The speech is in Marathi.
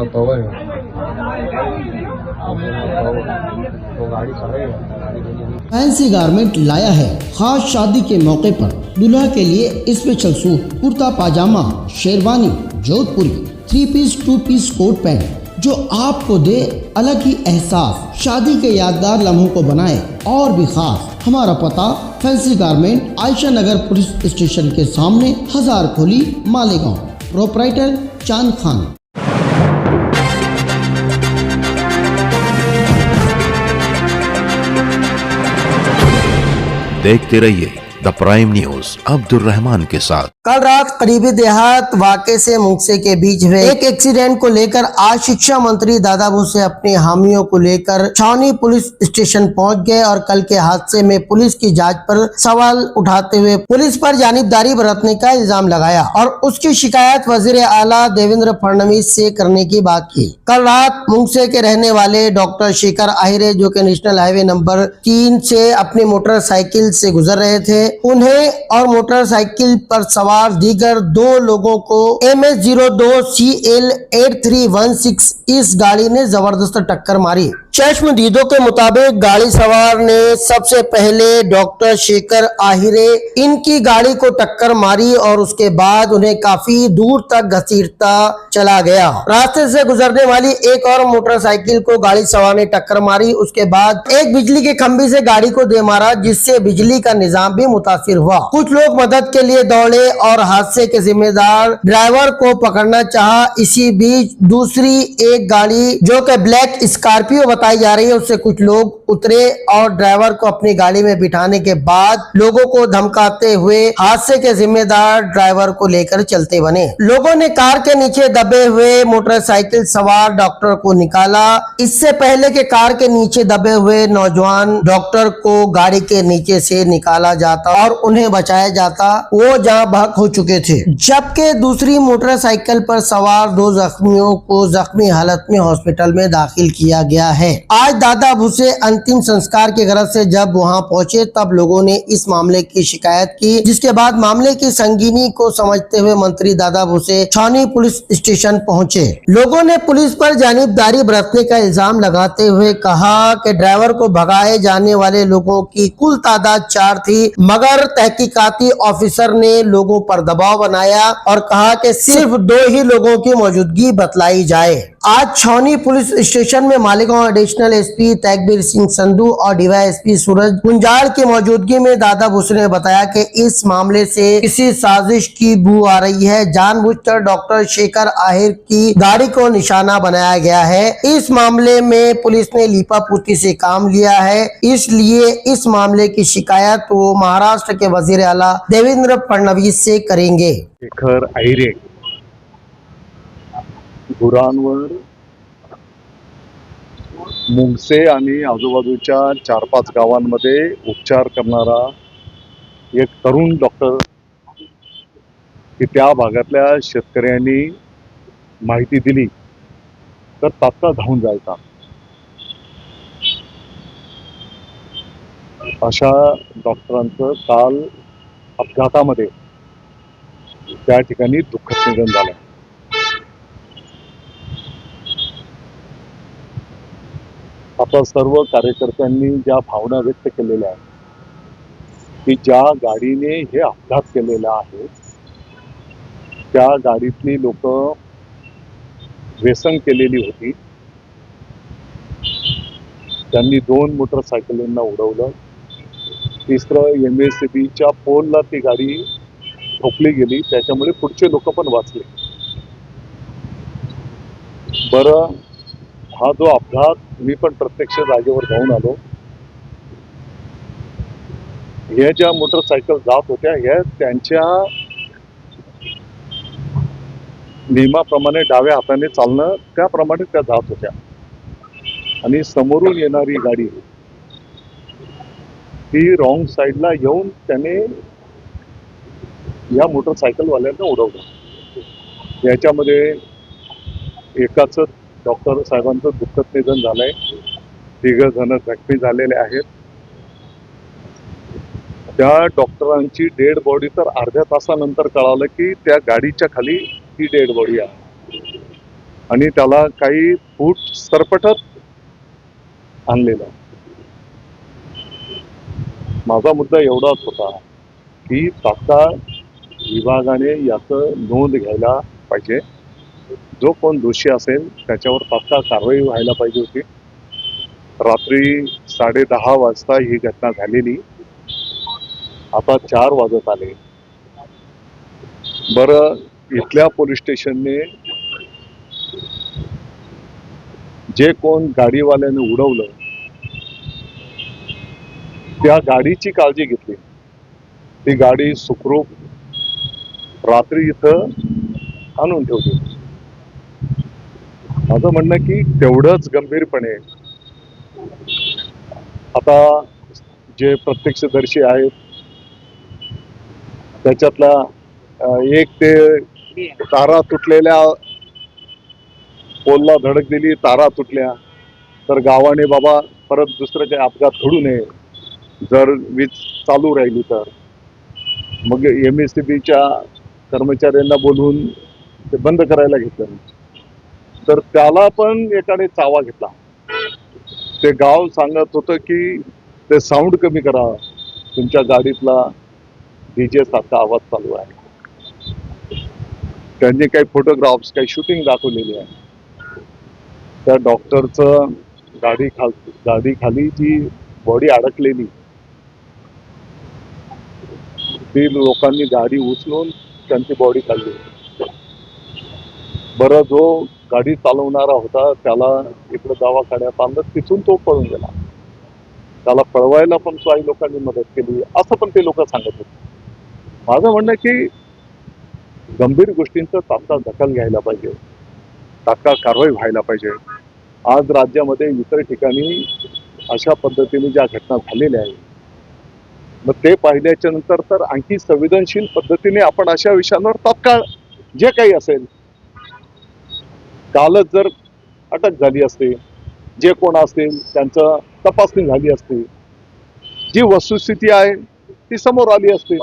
पवन फैंसी गारमेंट लाया है खास शादी के मौके पर दुल्हा के लिए स्पेशल सूट, कुर्ता पाजामा, शेरवानी, जोधपुरी, 3 पीस 2 पीस कोट पैंट जो आपको दे अलग ही एहसास, शादी के यादगार लम्हों को बनाए और भी खास। हमारा पता fancy garment Ayesha Nagar police station के सामने, हजार खोली, मालेगांव। प्रोपराइटर चांद खान। देखते रहिए the prime news Abdul Rahman के साथ। कल रात करीबी देहात वाक़े से मुंगसे के बीच हुए एक एक्सीडेंट को लेकर आज शिक्षा मंत्री दादा भूसे अपने हामियों को लेकर छावनी पुलिस स्टेशन पहुंच गए और कल के हादसे में पुलिस की जांच पर सवाल उठाते हुए पुलिस पर जानिबदारी बरतने का इल्जाम लगाया और उसकी शिकायत वजीर आला देवेंद्र फडणवीस से करने की बात की। कल रात मुंगसे के रहने वाले डॉक्टर शेखर आहिरे जो कि नेशनल हाईवे नंबर 3 से अपनी मोटरसाइकिल से गुजर रहे थे, उन्हें और मोटरसाइकिल पर सवार दीगर 2 लोगों को MS02 CL 8316 इस गाड़ी ने जबरदस्त टक्कर मारी। चश्मदीदों के मुताबिक गाड़ी सवार ने सबसे पहले डॉक्टर शेखर आहिरे इनकी गाड़ी को टक्कर मारी और उसके बाद उन्हें काफी दूर तक घसीटता चला गया। रास्ते से गुजरने वाली एक और मोटरसाइकिल को गाड़ी सवार ने टक्कर मारी। उसके बाद एक बिजली के खंभे से गाड़ी को दे मारा, जिससे बिजली का निजाम भी मुतासिर हुआ। कुछ लोग मदद के लिए दौड़े और हादसे के जिम्मेदार ड्राइवर को पकड़ना चाहा। इसी बीच दूसरी एक गाड़ी जो कि ब्लैक स्कॉर्पियो बताई जा रही है, उससे कुछ लोग उतरे और ड्राइवर को अपनी गाड़ी में बिठाने के बाद लोगों को धमकाते हुए हादसे के जिम्मेदार ड्राइवर को लेकर चलते बने। लोगों ने कार के नीचे दबे हुए मोटरसाइकिल सवार डॉक्टर को निकाला। इससे पहले के कार के नीचे दबे हुए नौजवान डॉक्टर को गाड़ी के नीचे से निकाला जाता और उन्हें बचाया जाता, वो जहां बहक हो चुके थे। जबकि दूसरी मोटरसाइकिल पर सवार 2 जख्मियों को जख्मी हालत में हॉस्पिटल में दाखिल किया गया है। आज दादा भूसे अंतिम संस्कार के गरज से जब वहां पहुंचे तब लोगों ने इस मामले की शिकायत की, जिसके बाद मामले की संगीनी को समझते हुए मंत्री दादा भूसे छावनी पुलिस स्टेशन पहुंचे। लोगों ने पुलिस पर जानिबदारी बरतने का इल्जाम लगाते हुए कहा कि ड्राइवर को भगाए जाने वाले लोगों की कुल तादाद 4 थी, मगर तहकीकाती ऑफिसर ने लोगों पर दबाव बनाया और कहा कि सिर्फ 2 ही लोगों की मौजूदगी बतलाई जाए। आज छावनी पुलिस स्टेशन में मालेगांव एडिशनल एसपी तैगबीर सिंह संधू और डीवाईएसपी सूरज गुंजाल की मौजूदगी में दादा भूसे ने बताया कि इस मामले से किसी साजिश की बू आ रही है। जानबूझकर डॉक्टर शेखर आहिर की गाड़ी को निशाना बनाया गया है। इस मामले में पुलिस ने लीपापोती से काम लिया है, इसलिए इस मामले की शिकायत वो महाराष्ट्र के वजीर आला देवेंद्र फडणवीस से करेंगे। शेखर आहिरे गुरांवर मुंगसे आणि आजूबाजूच्या 4-5 गावांमध्ये उपचार करणारा एक तरुण डॉक्टर की त्या भागातल्या शेतकऱ्यांनी माहिती दिली तर तात्काळ धावून जायचा। अशा डॉक्टरांचं काल अपघातामध्ये त्या ठिकाणी दुःखद निधन झालं। आता सर्व कार्यकर्त्यांनी ज्या भावना व्यक्त केलेल्या आहेत की ज्या गाडीने हे अपघात केलेला आहे त्या गाडीतली लोक व्यसन केलेली होती, त्यांनी 2 मोटरसायकलींना उडवलं, तिसरं MSCBच्या पोलला ती गाडी ठोकली गेली, त्याच्यामुळे पुढचे लोक पण वाचले। बरं, हा जो अपघात मी पण प्रत्यक्ष जागेवर जाऊन आलो। या ज्या मोटरसायकल जात होत्या या त्यांच्या नियमाप्रमाणे डाव्या हाताने चालणं त्याप्रमाणे त्या जात होत्या आणि समोरून येणारी गाडी ती रॉंग साईडला येऊन त्याने या मोटरसायकलवाल्यांना उडवलं। याच्यामध्ये एकाच डॉक्टर साहेबांचं दुःखद निधन झालंय तिघ जण जखमी झालेले आहेत. त्या डॉक्टरांची डेड बॉडी तर अर्ध्या तासानंतर कळालं की त्या गाडीच्या खाली ही डेड बॉडी आहे आणि त्याला काही फूट सरपटत आणलेलं. माझा मुद्दा एवढाच होता की तात्काळ विभागाने याचं नोंद घ्यायला पाहिजे. जो कोण दोषी असेल त्याच्यावर तात्काळ कारवाई व्हायला पाहिजे होती. रात्री 10:30 वाजता ही घटना झालेली. आता 4 वाजत आले. बरं, इथल्या पोलीस स्टेशनने जे कोण गाडीवाल्याने उडवलं त्या गाडीची काळजी घेतली. ती गाडी सुखरूप रात्री इथं आणून ठेवली. माझं म्हणणं की तेवढंच गंभीरपणे आता जे प्रत्यक्षदर्शी आहेत त्याच्यातला एक ते तारा तुटलेल्या पोलला धडक दिली, तारा तुटल्या तर गावाने बाबा परत दुसरं काही अपघात घडू नये, जर वीज चालू राहिली तर मग MSCBच्या कर्मचाऱ्यांना बोलवून ते बंद करायला घेतलं. तर त्याला पण एकाने चावा घेतला. ते गाव सांगत होतं की ते साऊंड कमी करा, तुमच्या गाडीतला DJ सारखा आवाज चालू आहे. त्यांनी काही फोटोग्राफ्स, काही शूटिंग दाखवलेली आहे. त्या डॉक्टरचं गाडी खाली जी बॉडी अडकलेली ती लोकांनी गाडी उचलून त्यांची बॉडी काढली. बरं, जो गाडी चालवणारा होता त्याला इकडे दवाखान्यात आणलं, तिथून तो पळून गेला. त्याला पळवायला पण काही लोकांनी मदत केली असं पण ते लोक सांगत होते. माझं म्हणणं की गंभीर गोष्टींचं तात्काळ दखल घ्यायला पाहिजे, तात्काळ कारवाई व्हायला पाहिजे. आज राज्यामध्ये इतर ठिकाणी अशा पद्धतीने ज्या घटना झालेल्या आहेत, मग ते पाहिल्याच्या नंतर तर आणखी संवेदनशील पद्धतीने आपण अशा विषयांवर तात्काळ जे काही असेल, कालच जर अटक झाली असते, जे कोण असतील त्यांचं तपासणी झाली असती, जी वस्तुस्थिती आहे ती समोर आली असते.